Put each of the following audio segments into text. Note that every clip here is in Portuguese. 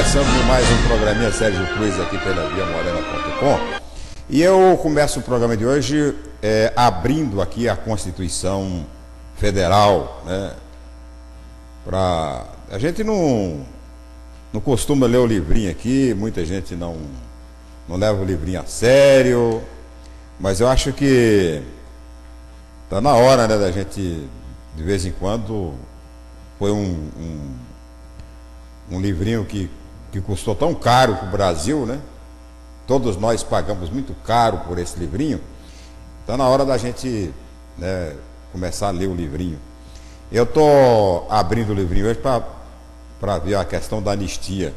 começando mais um programinha Sérgio Cruz aqui pela viamorena.com. E eu começo o programa de hoje abrindo aqui a Constituição Federal, né? A gente não costuma ler o livrinho aqui, muita gente não leva o livrinho a sério, mas eu acho que está na hora, né, da gente, de vez em quando, foi um livrinho que custou tão caro para o Brasil, né? Todos nós pagamos muito caro por esse livrinho. Está na hora da gente, né, começar a ler o livrinho. Eu estou abrindo o livrinho hoje para ver a questão da anistia.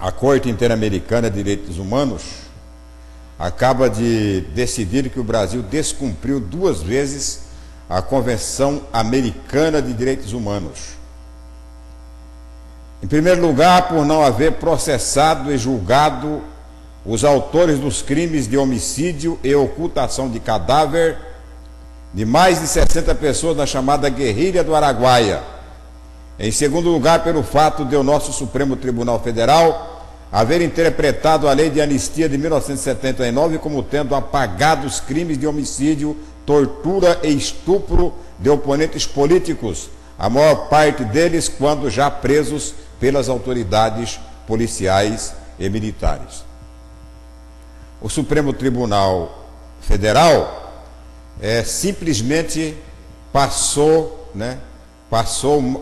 A Corte Interamericana de Direitos Humanos acaba de decidir que o Brasil descumpriu 2 vezes a Convenção Americana de Direitos Humanos. Em primeiro lugar, por não haver processado e julgado os autores dos crimes de homicídio e ocultação de cadáver de mais de 60 pessoas na chamada Guerrilha do Araguaia. Em segundo lugar, pelo fato de o nosso Supremo Tribunal Federal haver interpretado a Lei de Anistia de 1979 como tendo apagado os crimes de homicídio, tortura e estupro de oponentes políticos, a maior parte deles quando já presos pelas autoridades policiais e militares. O Supremo Tribunal Federal simplesmente passou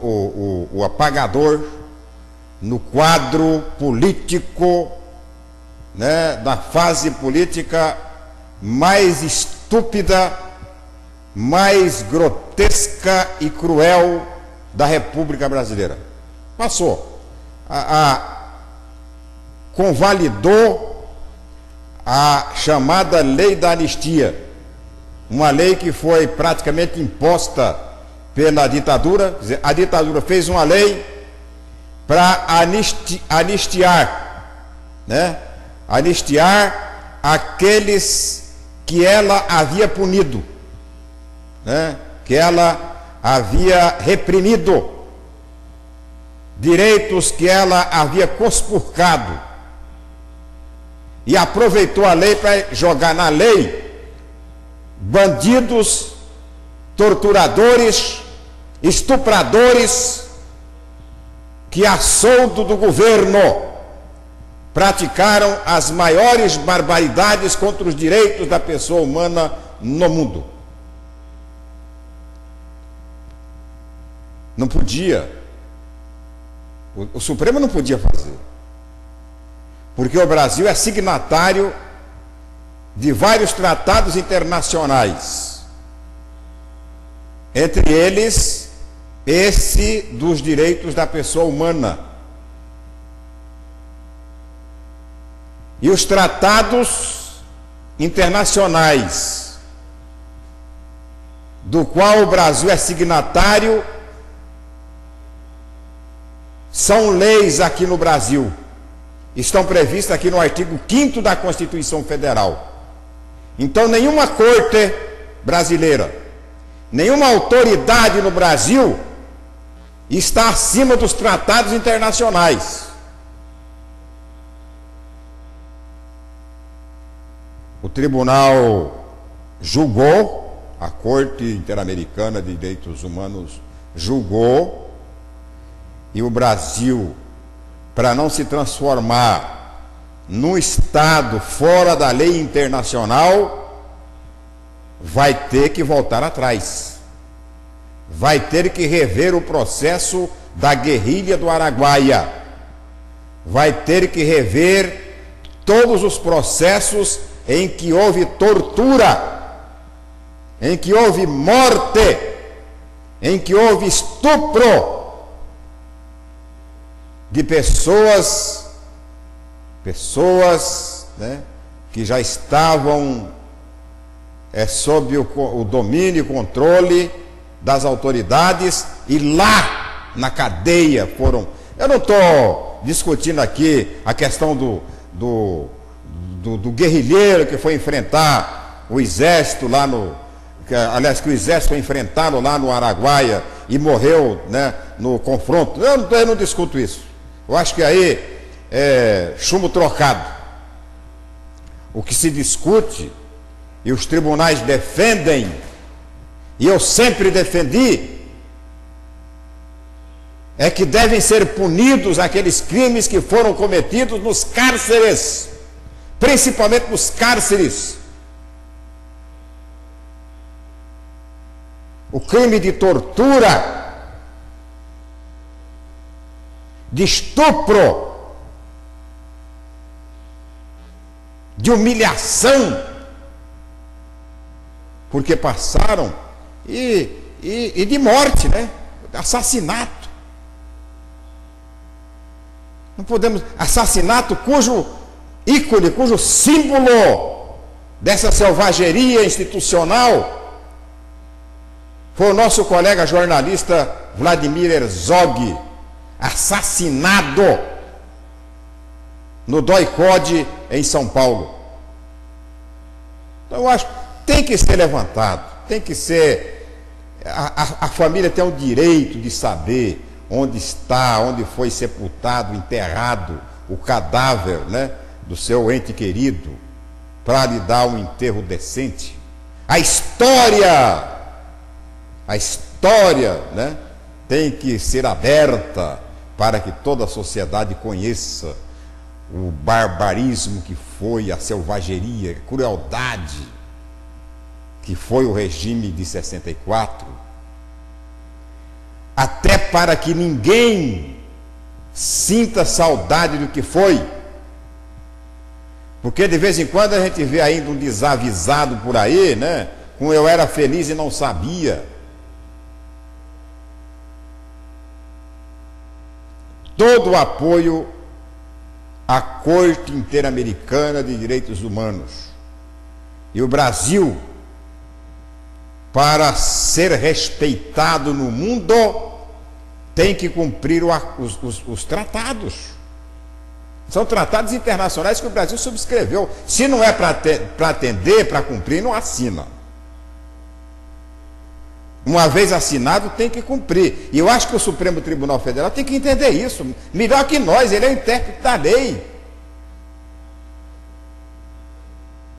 o apagador no quadro político, né, da fase política mais estúpida, mais grotesca e cruel da República Brasileira. Passou. Convalidou a chamada Lei da Anistia, uma lei que foi praticamente imposta pela ditadura. Quer dizer, a ditadura fez uma lei para anistiar, né? Anistiar aqueles que ela havia punido, né? Que ela havia reprimido, direitos que ela havia conspurcado, e aproveitou a lei para jogar na lei bandidos, torturadores, estupradores que, a soldo do governo, praticaram as maiores barbaridades contra os direitos da pessoa humana no mundo. Não podia. O Supremo não podia fazer, porque o Brasil é signatário de vários tratados internacionais, entre eles esse dos direitos da pessoa humana. E os tratados internacionais do qual o Brasil é signatário são leis aqui no Brasil, estão previstas aqui no artigo 5º da Constituição Federal. Então, nenhuma corte brasileira, nenhuma autoridade no Brasil está acima dos tratados internacionais. O tribunal julgou, a Corte Interamericana de Direitos Humanos julgou, e o Brasil, para não se transformar num Estado fora da lei internacional, vai ter que voltar atrás. Vai ter que rever o processo da Guerrilha do Araguaia. Vai ter que rever todos os processos em que houve tortura, em que houve morte, em que houve estupro de pessoas, né, que já estavam sob o domínio e controle das autoridades, e lá na cadeia foram. Eu não estou discutindo aqui a questão do guerrilheiro que foi enfrentar o exército lá no. Aliás, que o exército foi enfrentá-lo lá no Araguaia e morreu, né, no confronto. Eu não discuto isso. Eu acho que aí é chumbo trocado. O que se discute, e os tribunais defendem, e eu sempre defendi, é que devem ser punidos aqueles crimes que foram cometidos nos cárceres, principalmente nos cárceres. O crime de tortura, de estupro, de humilhação, porque passaram, e de morte, né? Assassinato. Não podemos, assassinato cujo ícone, cujo símbolo dessa selvageria institucional foi o nosso colega jornalista Vladimir Herzog, assassinado no DOI-CODE em São Paulo. Então eu acho que tem que ser levantado, tem que ser, a família tem o direito de saber onde está, onde foi sepultado, enterrado o cadáver, né, do seu ente querido, para lhe dar um enterro decente. A história, né, tem que ser aberta para que toda a sociedade conheça o barbarismo que foi, a selvageria, a crueldade que foi o regime de 64, até para que ninguém sinta saudade do que foi, porque de vez em quando a gente vê ainda um desavisado por aí, né, com eu era feliz e não sabia. Todo o apoio à Corte Interamericana de Direitos Humanos. E o Brasil, para ser respeitado no mundo, tem que cumprir os tratados. São tratados internacionais que o Brasil subscreveu. Se não é para atender, para cumprir, não assina. Uma vez assinado, tem que cumprir. E eu acho que o Supremo Tribunal Federal tem que entender isso. Melhor que nós, ele é o intérprete da lei.